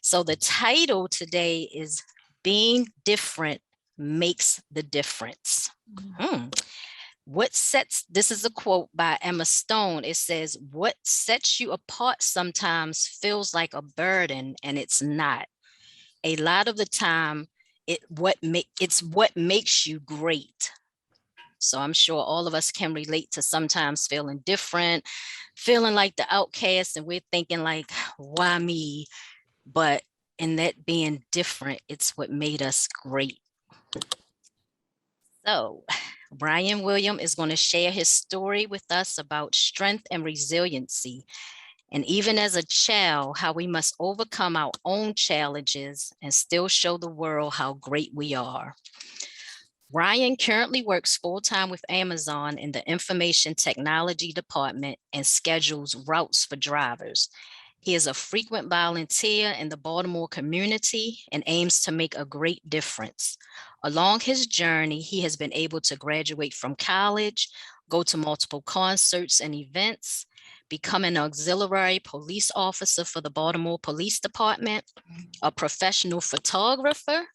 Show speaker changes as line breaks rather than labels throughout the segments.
So the title today is Being Different Makes the Difference. This is a quote by Emma Stone. It says, what sets you apart sometimes feels like a burden, and it's not. A lot of the time, it's what makes you great. So I'm sure all of us can relate to sometimes feeling different, feeling like the outcast, and we're thinking like, why me? But in that being different, it's what made us great. So Brian William is going to share his story with us about strength and resiliency. And even as a child, how we must overcome our own challenges and still show the world how great we are. Ryan currently works full-time with Amazon in the information technology department and schedules routes for drivers. He is a frequent volunteer in the Baltimore community and aims to make a great difference. Along his journey, he has been able to graduate from college, go to multiple concerts and events, become an auxiliary police officer for the Baltimore Police Department, a professional photographer,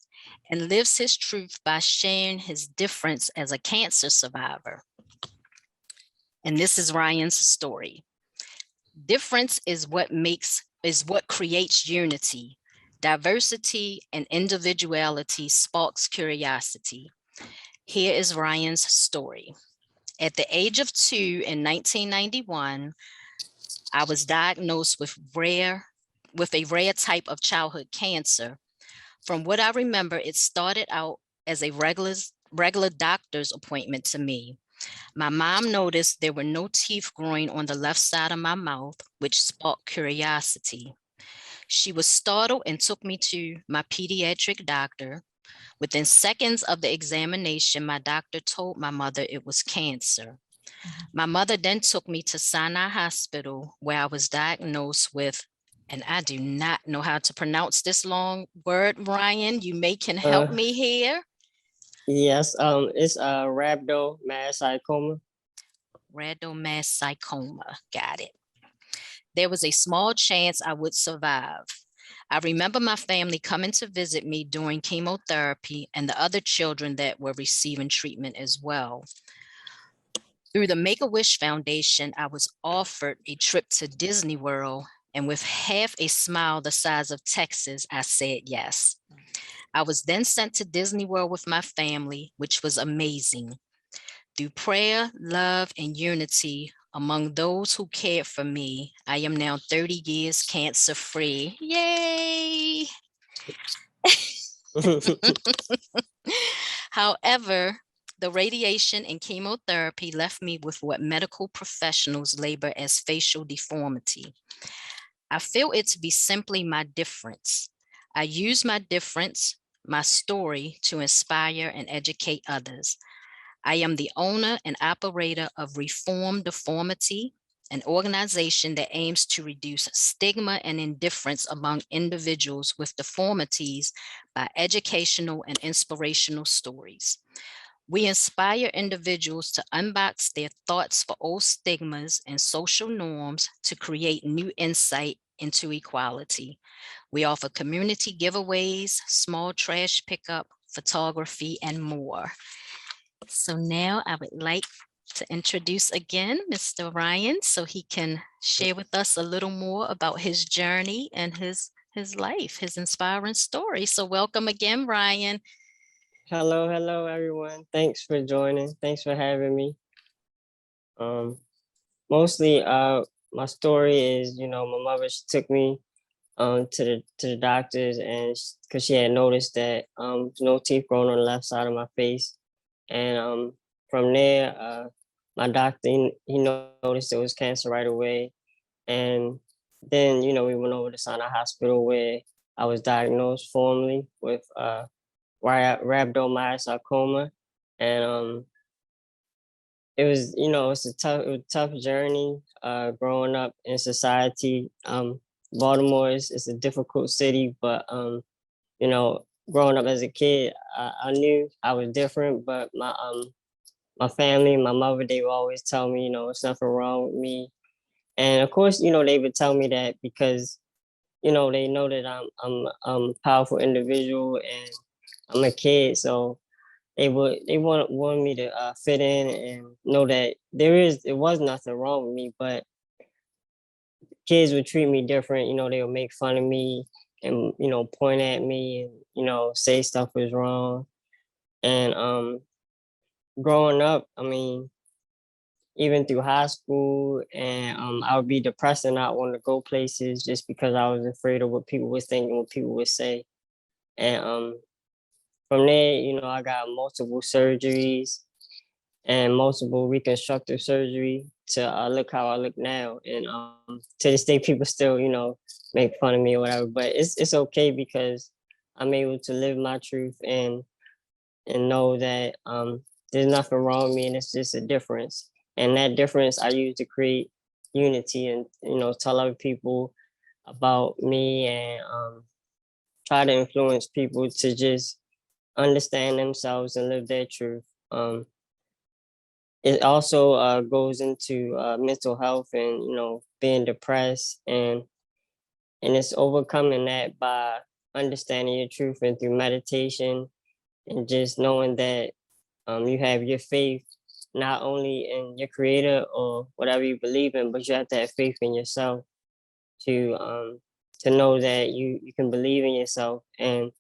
and lives his truth by sharing his difference as a cancer survivor. And this is Ryan's story. Difference is what creates unity. Diversity and individuality sparks curiosity. Here is Ryan's story. At the age of 2 in 1991, I was diagnosed with a rare type of childhood cancer. From what I remember, it started out as a regular doctor's appointment to me. My mom noticed there were no teeth growing on the left side of my mouth, which sparked curiosity. She was startled and took me to my pediatric doctor. Within seconds of the examination, my doctor told my mother it was cancer. My mother then took me to Sinai Hospital, where I was diagnosed with, and I do not know how to pronounce this long word, Ryan. You can help me here.
Yes, it's rhabdomyosarcoma.
Rhabdomyosarcoma, got it. There was a small chance I would survive. I remember my family coming to visit me during chemotherapy and the other children that were receiving treatment as well. Through the Make-A-Wish Foundation, I was offered a trip to Disney World, and with half a smile the size of Texas, I said yes. I was then sent to Disney World with my family, which was amazing. Through prayer, love, and unity among those who cared for me, I am now 30 years cancer-free. Yay! However, the radiation and chemotherapy left me with what medical professionals label as facial deformity. I feel it to be simply my difference. I use my difference, my story, to inspire and educate others. I am the owner and operator of Reform Deformity, an organization that aims to reduce stigma and indifference among individuals with deformities by educational and inspirational stories. We inspire individuals to unbox their thoughts for old stigmas and social norms to create new insight into equality. We offer community giveaways, small trash pickup, photography, and more. So now I would like to introduce again Mr. Ryan so he can share with us a little more about his journey and his life, his inspiring story. So welcome again, Ryan.
Hello, everyone. Thanks for joining. Thanks for having me. Mostly, my story is, my mother, she took me to the doctors, and because she had noticed that no teeth growing on the left side of my face, and from there, my doctor he noticed it was cancer right away, and then we went over to Sinai Hospital where I was diagnosed formally with rhabdomyosarcoma, and it was it's a tough journey growing up in society. Baltimore is a difficult city, but growing up as a kid, I knew I was different, but my family, my mother, they would always tell me, there's nothing wrong with me. And of course, they would tell me that because they know that I'm a powerful individual and I'm a kid, so they want me to fit in and know that it was nothing wrong with me, but kids would treat me different. They would make fun of me and point at me and say stuff was wrong. And growing up, I mean, even through high school, and I would be depressed and not want to go places just because I was afraid of what people would think and what people would say. And from there, I got multiple surgeries and multiple reconstructive surgery to look how I look now. And to this day, people still, make fun of me or whatever. But it's okay because I'm able to live my truth and know that there's nothing wrong with me, and it's just a difference. And that difference I use to create unity and tell other people about me and try to influence people to just understand themselves and live their truth. It also goes into mental health and being depressed and it's overcoming that by understanding your truth and through meditation and just knowing that you have your faith not only in your creator or whatever you believe in, but you have to have faith in yourself to know that you can believe in yourself and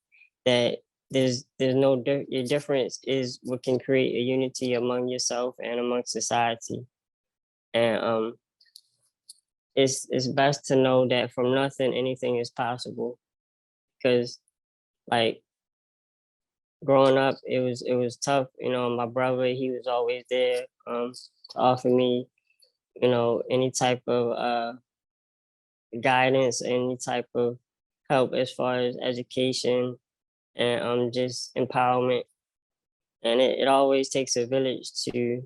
that there's no your difference is what can create a unity among yourself and among society. And it's best to know that from nothing anything is possible, because like growing up it was tough. My brother, he was always there to offer me any type of guidance, any type of help as far as education and just empowerment. And it always takes a village to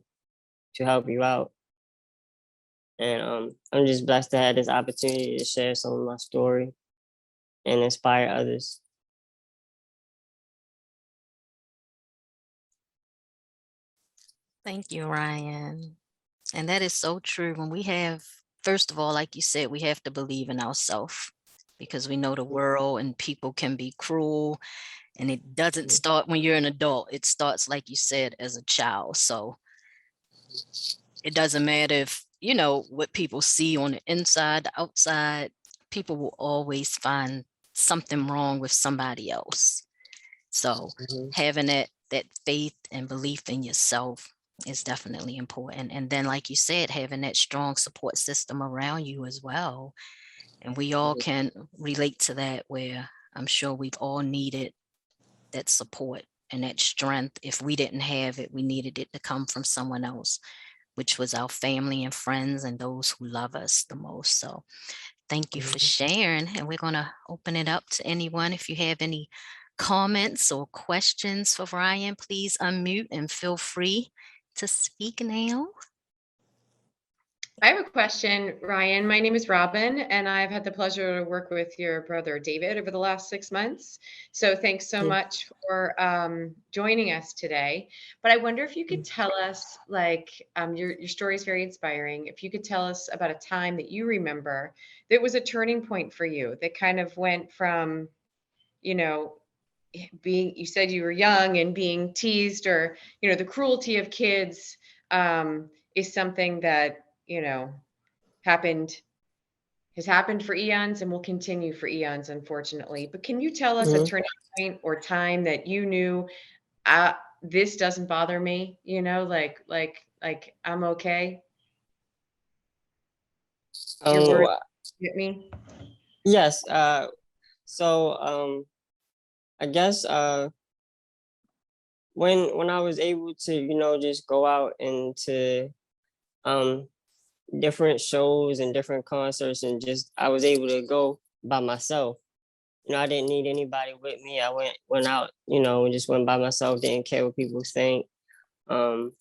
help you out. And I'm just blessed to have this opportunity to share some of my story and inspire others.
Thank you, Ryan. And that is so true. When we have, first of all, like you said, we have to believe in ourselves because we know the world and people can be cruel. And it doesn't start when you're an adult. It starts, like you said, as a child. So it doesn't matter if, what people see on the inside, the outside, people will always find something wrong with somebody else. So
Mhm.
having that faith and belief in yourself is definitely important. And then, like you said, having that strong support system around you as well. And we all
Mhm.
can relate to that, where I'm sure we've all needed that support and that strength. If we didn't have it, we needed it to come from someone else, which was our family and friends and those who love us the most. So thank you for
Mhm.
sharing. And we're going to open it up to anyone. If you have any comments or questions for Ryan, please unmute and feel free to speak now.
I have a question, Ryan. My name is Robin, and I've had the pleasure to work with your brother David over the last 6 months. So thanks so
Mhm.
much for joining us today. But I wonder if you could tell us, like, your story is very inspiring. If you could tell us about a time that you remember that was a turning point for you, that kind of went from, you know, you said you were young and being teased, or, the cruelty of kids is something that, happened has happened for eons and will continue for eons, unfortunately. But can you tell us a
Mhm.
turning point or time that you knew, uh, this doesn't bother me, like I'm okay? Your words
Um,
hit me.
yes. So I guess when I was able to just go out into um different shows and different concerts, and just I was able to go by myself. I didn't need anybody with me. I went out, and just went by myself. Didn't care what people think. Um,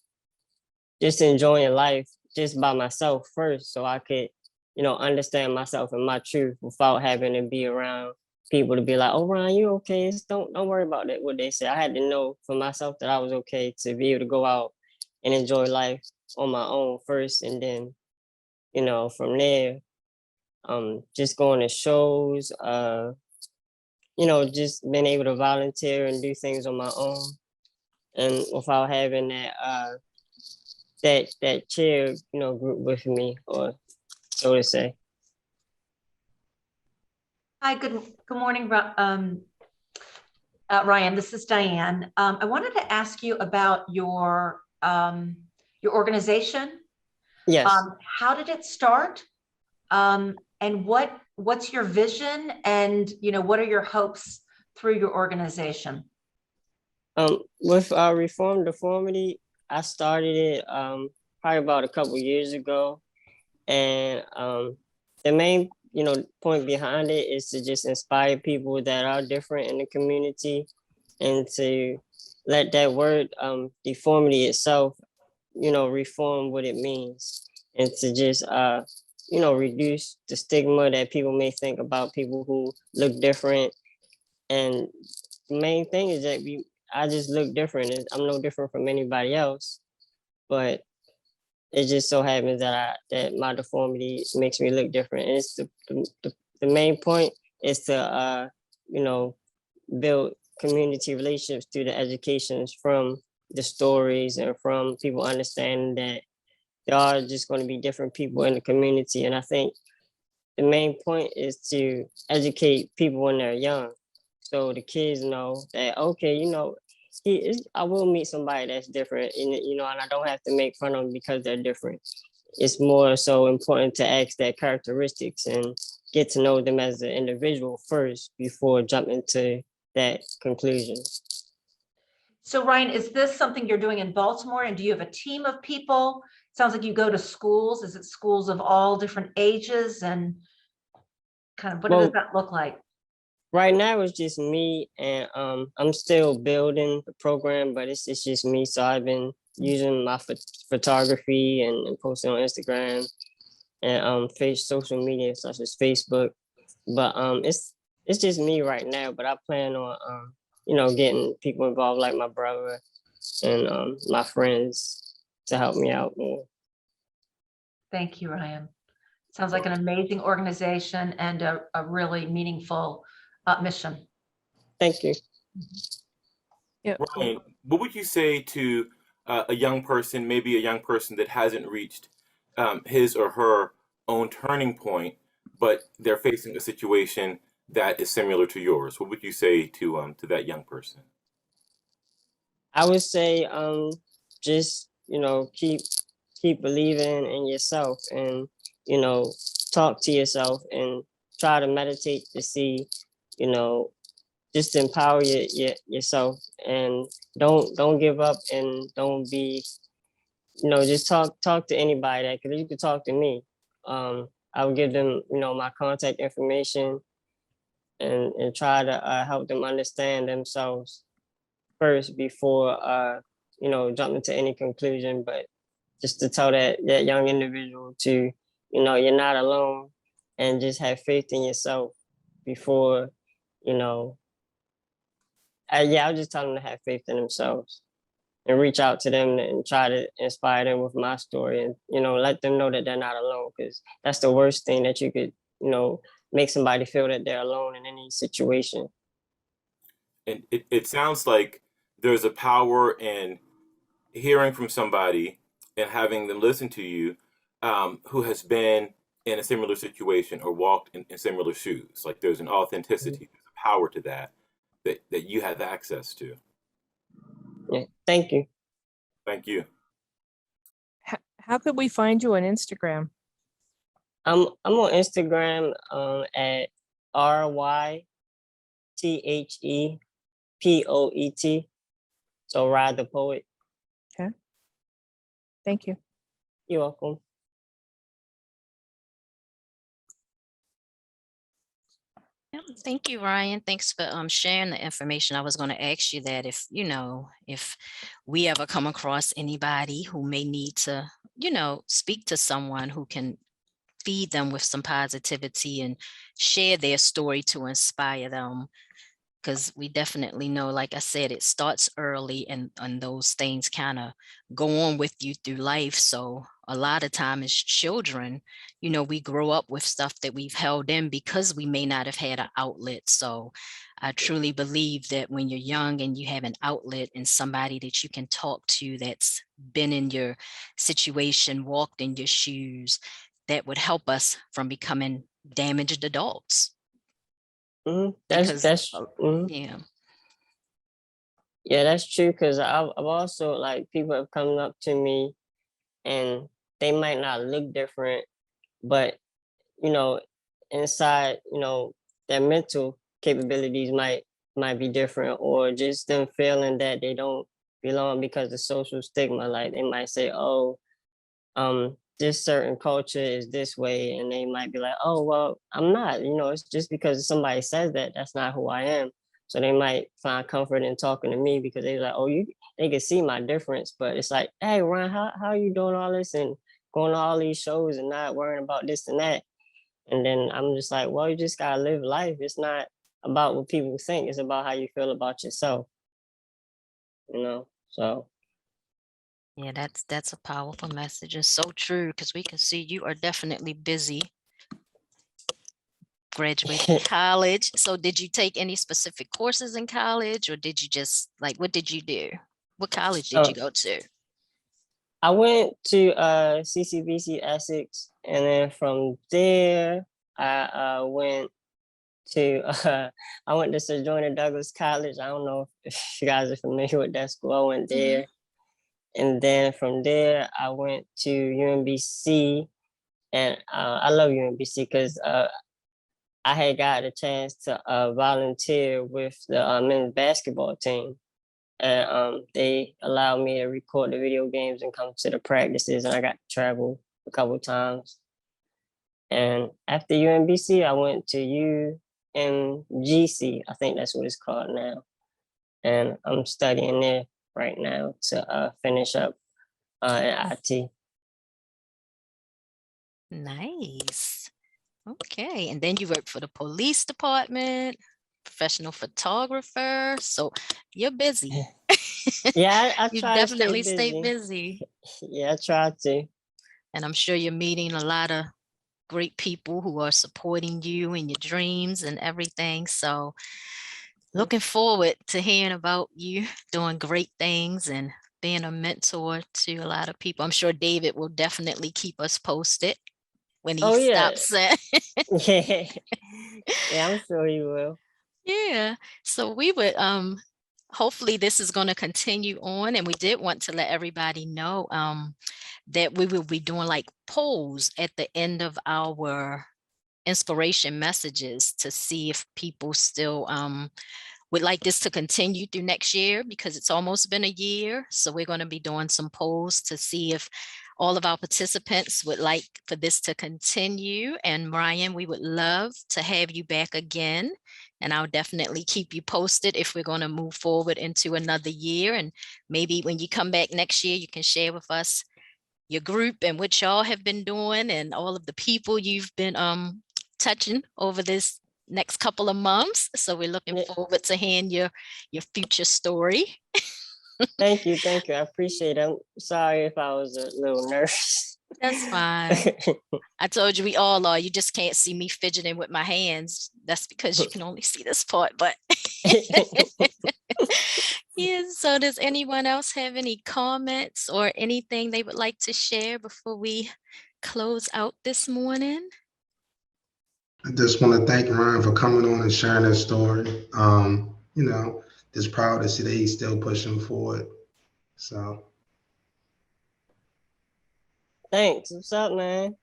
just enjoying life just by myself first, so I could, understand myself and my truth without having to be around people to be like, "Oh, Ryan, you okay? Don't worry about that." What they say. I had to know for myself that I was okay to be able to go out and enjoy life on my own first, and then, from there, just going to shows, you know, just being able to volunteer and do things on my own, and without having that cheer, you know, group with me, or so to say.
Hi, good morning, Ryan. This is Diane. I wanted to ask you about your organization.
Yes.
How did it start? And what's your vision? And what are your hopes through your organization?
With Reform Deformity, I started it probably about a couple years ago, and the main point behind it is to just inspire people that are different in the community, and to let that word deformity itself, reform what it means, and to just reduce the stigma that people may think about people who look different. And the main thing is that I just look different. I'm no different from anybody else, but it just so happens that my deformity makes me look different. And it's the main point is to build community relationships through the educations from the stories, and from people understanding that there are just going to be different people in the community. And I think the main point is to educate people when they're young, so the kids know that, okay, I will meet somebody that's different, and and I don't have to make fun of them because they're different. It's more so important to ask their characteristics and get to know them as an individual first before jumping to that conclusion.
So Ryan, is this something you're doing in Baltimore? And do you have a team of people? It sounds like you go to schools. Is it schools of all different ages? And kind of what does that look like?
Right now it's just me, and I'm still building the program, but it's just me. So I've been using my photography and posting on Instagram and social media such as Facebook. But it's just me right now. But I plan on getting people involved, like my brother and my friends, to help me out more.
Thank you, Ryan. Sounds like an amazing organization and a really meaningful mission.
Thank you.
Yeah. Ryan, what would you say to a young person, maybe a young person that hasn't reached his or her own turning point, but they're facing a situation that is similar to yours? What would you say to that young person?
I would say just keep believing in yourself, and talk to yourself, and try to meditate to see, just empower yourself, and don't give up, and don't be, just talk to anybody that, because you could talk to me. I would give them my contact information, and try to help them understand themselves first before jumping to any conclusion. But just to tell that young individual to, you're not alone, and just have faith in yourself before, I'll just tell them to have faith in themselves, and reach out to them and try to inspire them with my story, and let them know that they're not alone, because that's the worst thing that you could, make somebody feel that they're alone in any situation.
And it sounds like there's a power in hearing from somebody and having them listen to you, who has been in a similar situation or walked in similar shoes. Like there's an authenticity, there's a power to that you have access to.
Yeah, thank you.
Thank you.
How could we find you on Instagram?
I'm on Instagram at RYTHEPOET. So Ride the Poet.
Okay. Thank you.
You're welcome.
Thank you, Ryan. Thanks for sharing the information. I was going to ask you that if we ever come across anybody who may need to, speak to someone who can feed them with some positivity and share their story to inspire them. Because we definitely know, like I said, it starts early, and those things kind of go on with you through life. So a lot of time as children, we grow up with stuff that we've held in because we may not have had an outlet. So I truly believe that when you're young and you have an outlet and somebody that you can talk to that's been in your situation, walked in your shoes, that would help us from becoming damaged adults. Because, yeah.
Yeah, that's true. Because I've also, like, people have come up to me and they might not look different, but inside, their mental capabilities might be different, or just them feeling that they don't belong because of social stigma. Like, they might say, oh, this certain culture is this way, and they might be like, oh, well, I'm not, it's just because somebody says that, that's not who I am. So they might find comfort in talking to me because they're like, oh, they can see my difference. But it's like, hey, Ryan, how are you doing all this and going to all these shows and not worrying about this and that? And then I'm just like, well, you just gotta live life. It's not about what people think. It's about how you feel about yourself. So.
Yeah, that's a powerful message, and so true, because we can see you are definitely busy. Graduated college. So did you take any specific courses in college, or did you just, like, what did you do? What college did you go to?
I went to CCBC Essex, and then from there I went to I went to Sojourner Douglas College. I don't know if you guys are familiar with that school. I went there. And then from there, I went to UMBC, and I love UMBC because I had got a chance to volunteer with the men's basketball team. And they allowed me to record the video games and come to the practices, and I got to travel a couple times. And after UMBC, I went to UMGC, I think that's what it's called now. And I'm studying there right now to finish up in IT.
Nice. Okay. And then you work for the police department, professional photographer. So you're busy.
Yeah, I
You
try
definitely
to stay
stay busy.
Yeah, I try to.
And I'm sure you're meeting a lot of great people who are supporting you in your dreams and everything. So looking forward to hearing about you doing great things and being a mentor to a lot of people. I'm sure David will definitely keep us posted when he stops it.
Yeah, I'm sure he will.
Yeah. So we would hopefully this is going to continue on, and we did want to let everybody know that we will be doing like polls at the end of our inspiration messages to see if people still would like this to continue through next year, because it's almost been a year. So we're going to be doing some polls to see if all of our participants would like for this to continue. And Ryan, we would love to have you back again. And I'll definitely keep you posted if we're going to move forward into another year. And maybe when you come back next year, you can share with us your group and what y'all have been doing and all of the people you've been touching over this next couple of months. So we're looking forward to hearing your future story.
Thank you. I appreciate it. I'm sorry if I was a little nervous.
That's fine. I told you we all are. You just can't see me fidgeting with my hands. That's because you can only see this part, but yeah. So does anyone else have any comments or anything they would like to share before we close out this morning?
I just want to thank Ryan for coming on and sharing that story. Just proud to see that he's still pushing forward. So
thanks. What's up, man?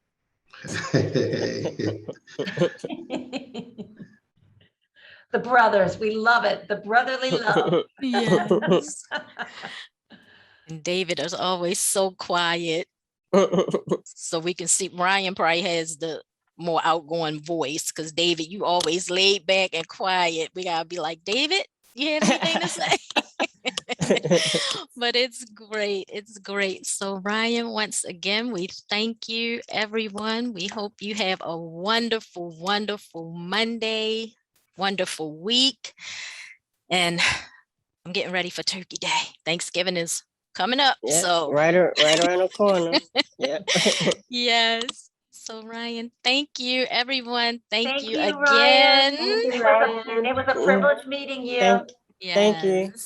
The brothers, we love it. The brotherly love.
Yes. And David is always so quiet. So we can see Ryan probably has the more outgoing voice, because David, you always laid back and quiet. We gotta be like, David, you have anything to say? But it's great. It's great. So Ryan, once again, we thank you, everyone. We hope you have a wonderful, wonderful Monday, wonderful week. And I'm getting ready for Turkey Day. Thanksgiving is coming up.
Yeah,
So
right around the corner. Yeah.
yes. So Ryan, thank you, everyone. Thank you
Ryan.
again.
Thank you, Ryan.
It was a privilege meeting you.
Thank you.
Yes.